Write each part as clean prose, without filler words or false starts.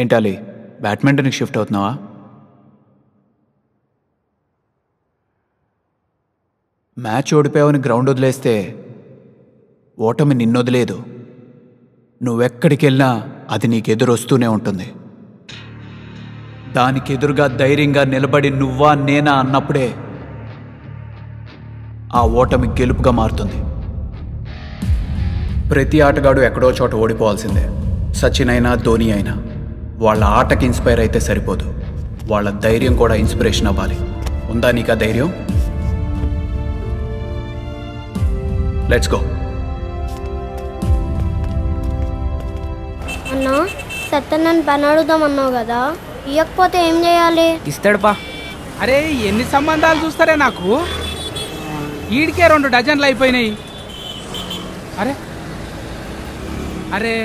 ఏంటాలి బ్యాడ్మింటన్కి shift అవుతున్నావా? Match ఓడిపోయావని ground వదిలేస్తే ఓటమి నిన్నొదిలేదు. నువ్వెక్కడికి వెళ్ళినా అది నీకెదురొస్తూనే ఉంటుంది. దానికి ఎదురుగా ధైర్యంగా నిలబడి నువ్వా నేనా అన్నప్పుడే ఆ ఓటమి గెలుపుగా మారుతుంది. ప్రతి ఆటగాడు ఎక్కడో చోట ఓడిపోవాల్సిందే. సచిన్ అయినా ధోని అయినా వాళ్ళ ఆటకి ఇన్స్పైర్ అయితే సరిపోదు, వాళ్ళ ధైర్యం కూడా ఇన్స్పిరేషన్ అవ్వాలి. ఉందా నీకు ఆ ధైర్యం? Let's go. అన్నా సత్యనారాయణ పని అడుగుదామన్నావు కదా, ఇవ్వకపోతే ఏం చేయాలి? ఇస్తాడు పా. అరే ఎన్ని సంబంధాలు చూస్తారే నాకు, ఈడికే 2 డజన్లు అయిపోయినాయి. అరే అరే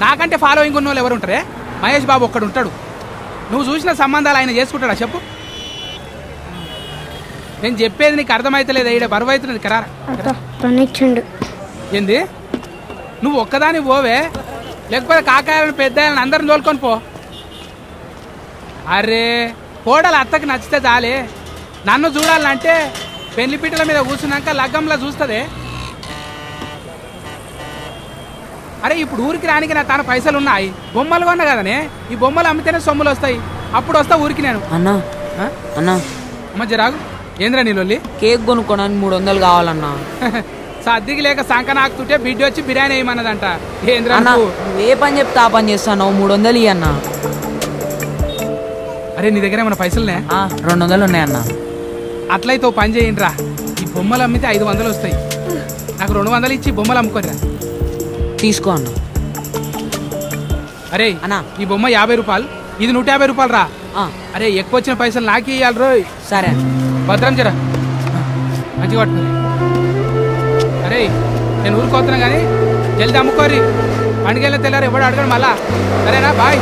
నాకంటే ఫాలోయింగ్ ఉన్న వాళ్ళు ఎవరు ఉంటారే? మహేష్ బాబు ఒక్కడు ఉంటాడు. నువ్వు చూసిన సంబంధాలు ఆయన చేసుకుంటాడా చెప్పు? నేను చెప్పేది నీకు అర్థమైతలేదు. ఈడ బరువు అవుతున్నది కరా. ఏంది నువ్వు ఒక్కదాని పోవే, లేకపోతే కాకాయలను పెద్దాయలను అందరిని తోలుకొని పో. అరే కోడలు అత్తకి నచ్చితే చాలే, నన్ను చూడాలంటే పెళ్లిపీటల మీద కూర్చున్నాక లగ్గంలా చూస్తుంది. అరే ఇప్పుడు ఊరికి రానికి నా తన పైసలు ఉన్నాయి, బొమ్మలు కొన్నా కదనే. ఈ బొమ్మలు అమ్మితేనే సొమ్ములు వస్తాయి, అప్పుడు వస్తా ఊరికి నేను. అన్నా అన్నా మధ్య రాగు. ఏంద్రా నీళ్ళొల్లి? కేక్ కొనుక్కోడానికి 300 కావాలన్నా. సర్దికి లేక సంక నాకుతుంటే బిడ్డ వచ్చి బిర్యానీ వేయమన్నదంట. ఏంద్రా ఏ పని చెప్తే ఆ పని చేస్తాను. 300 ఇయ్యన్నా. అరే నీ దగ్గర ఏమన్నా పైసలునే? 200 ఉన్నాయన్నా. అట్లయితే ఓ పని చేయండి రా, ఈ బొమ్మలు అమ్మితే 500 వస్తాయి. నాకు 200 ఇచ్చి బొమ్మలు అమ్ముకోరా. తీసుకో అన్న. అరే అన్నా ఈ బొమ్మ 50 రూపాయలు, ఇది 150 రూపాయలు రా. అరే ఎక్కువ వచ్చిన పైసలు నాకే ఇవ్వాలి రోయ్. సరే భద్రం జరా మంచిగా పట్టుకుని. అరే నేను ఊరుకోతున్నా కానీ జల్దీ అమ్ముకోరి, పండుగ తెల్లారు ఎవడు అడగడు మళ్ళా. సరేనా బాయ్.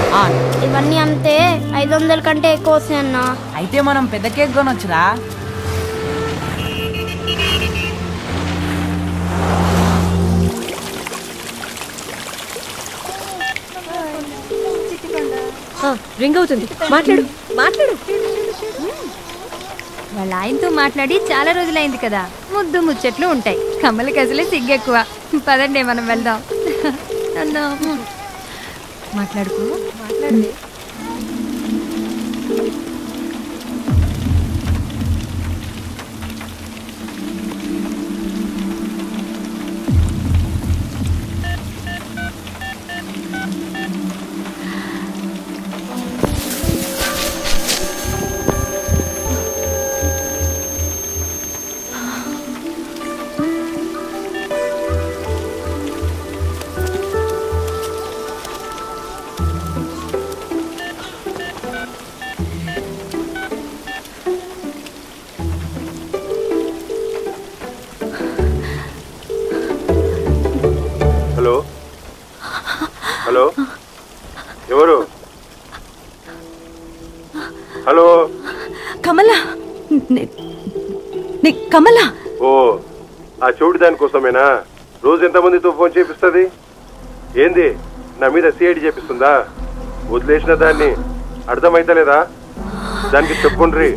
ఇవన్నీ అంతే 500 కంటే ఎక్కువ వస్తాయి అన్న. అయితే మనం పెద్ద కేక్ కొనొచ్చురా. రింగ్ అవుతుంది, మాట్లాడు మాట్లాడు. వాళ్ళ ఆయనతో మాట్లాడి చాలా రోజులైంది కదా, ముద్దు ముచ్చట్లు ఉంటాయి. కమ్మలకి అసలే సిగ్గెక్కువ. పదండి మనం వెళ్దాం. మాట్లాడుకో మాట్లాడు. హలో హలో ఎవరు? హలో కమల, కమల. ఓ ఆ చోటు దానికోసమేనా రోజు ఎంతమందితో ఫోన్ చేపిస్తుంది? ఏంది నా మీద సిఐడి చేపిస్తుందా? వదిలేసిన దాన్ని అర్థమైతలేదా? దానికి చెప్పుండ్రి.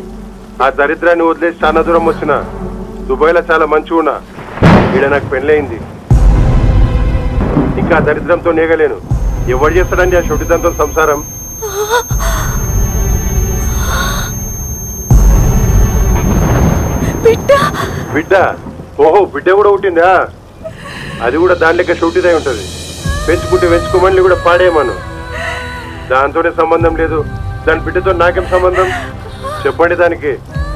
ఆ దరిద్రాన్ని వదిలేసి చాలా దూరం వచ్చిన. దుబాయ్లో చాలా మంచిగా ఉన్నా, ఈడ నాకు పెళ్ళయింది. ఇంకా దరిద్రంతో నేగలేను. ఎవరు చేస్తాడండి ఆ షొటిదంతో సంసారం? బిడ్డ? ఓహో బిడ్డ కూడా పుట్టిందా? అది కూడా దాని లెక్క షొటిదై ఉంటది. పెంచుకుంటే పెంచుకోమని కూడా పాడేయమను. దాంతోనే సంబంధం లేదు, దాని బిడ్డతో నాకేం సంబంధం? చెప్పండి దానికి.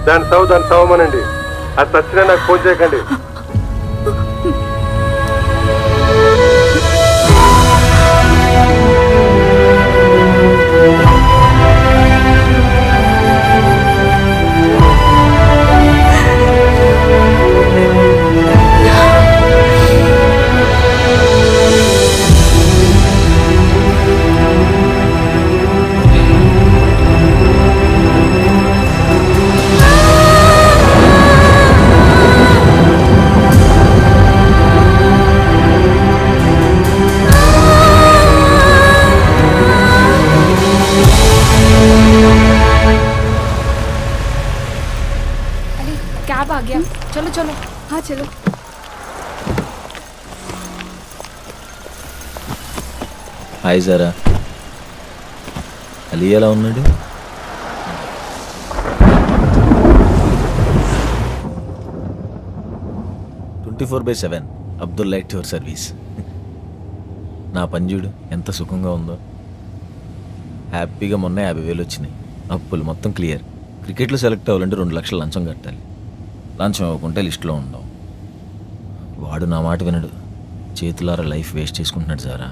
దాని సవమనండి. అది చచ్చినా నాకు ఫోన్ చేయకండి. చలో చలో. హాయ్ సారా, అలీ ఎలా ఉన్నాడు? "24/7 అబ్దుల్ ఎట్ యువర్ సర్వీస్." నా పని చూడు ఎంత సుఖంగా ఉందో. హ్యాపీగా మొన్న 50,000 వచ్చినాయి. అప్పులు మొత్తం క్లియర్. క్రికెట్లో సెలెక్ట్ అవ్వాలంటే 2 లక్షలు లంచం కట్టాలి. లంచం ఇవ్వకుంటే లిస్టులో ఉండవు. వాడు నా మాట వినడు. చేతులారా లైఫ్ వేస్ట్ చేసుకుంటున్నాడు సారా.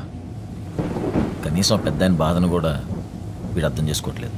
కనీసం పెద్ద ఆయన బాధను కూడా వీడు అర్థం చేసుకోవట్లేదు.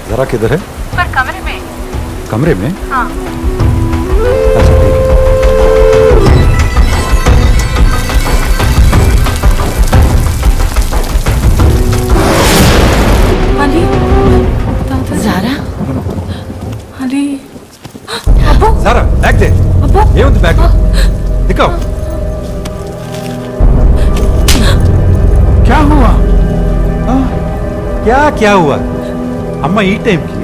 जरा किधर है? पर कमरे में। कमरे में? हाँ। अच्छा ठीक है। अली, ज़ारा, अली, अब्बू, ज़ारा बैग दे। अब्बू, ये उन बैग दिखाओ। क्या हुआ? क्या हुआ? అమ్మ ఈ టైంకి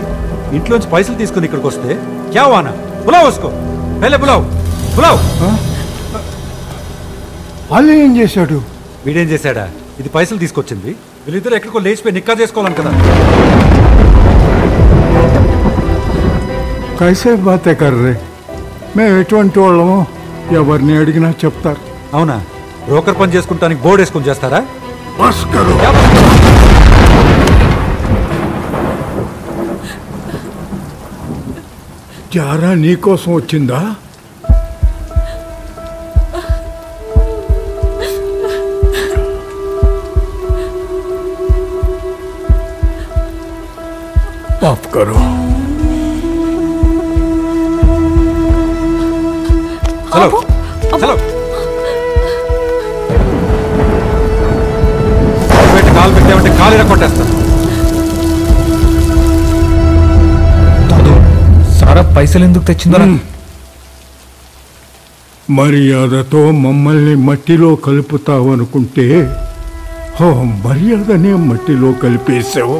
ఇంట్లోంచి పైసలు తీసుకుని ఇక్కడికి వస్తే క్యా వానా బులావ్ ఉస్కో పహలే బులావ్ వాళ్ళు ఏం చేశాడు? వీడేం చేశాడా? ఇది పైసలు తీసుకొచ్చింది. వీళ్ళిద్దరు ఎక్కడికో లేచిపోయి నిక్కా చేసుకోవాలని కదా. కైసే బాతే కర్రే మేము ఎటువంటి వాళ్ళమో ఎవరిని అడిగినా చెప్తారు. అవునా? బ్రోకర్ పని చేసుకుంటానికి బోర్డు వేసుకొని చేస్తారా? బస్ కరో. జారా నీకోసం వచ్చిందా? माफ करो। चलो चलो కాలు పెట్టామంటే కాలు ఇరగొట్టేస్తా. సారా పైసలు ఎందుకు తెచ్చిందో మర్యాదతో మమ్మల్ని మట్టిలో కలుపుతావనుకుంటే మర్యాదనే మట్టిలో కలిపేసావు.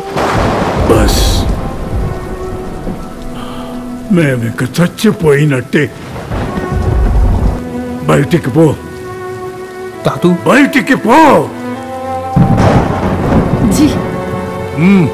బస్ మేమిక చచ్చిపోయినట్టే. బయటికి పో, తాతూ బయటికి పో. జీ మ్మ్.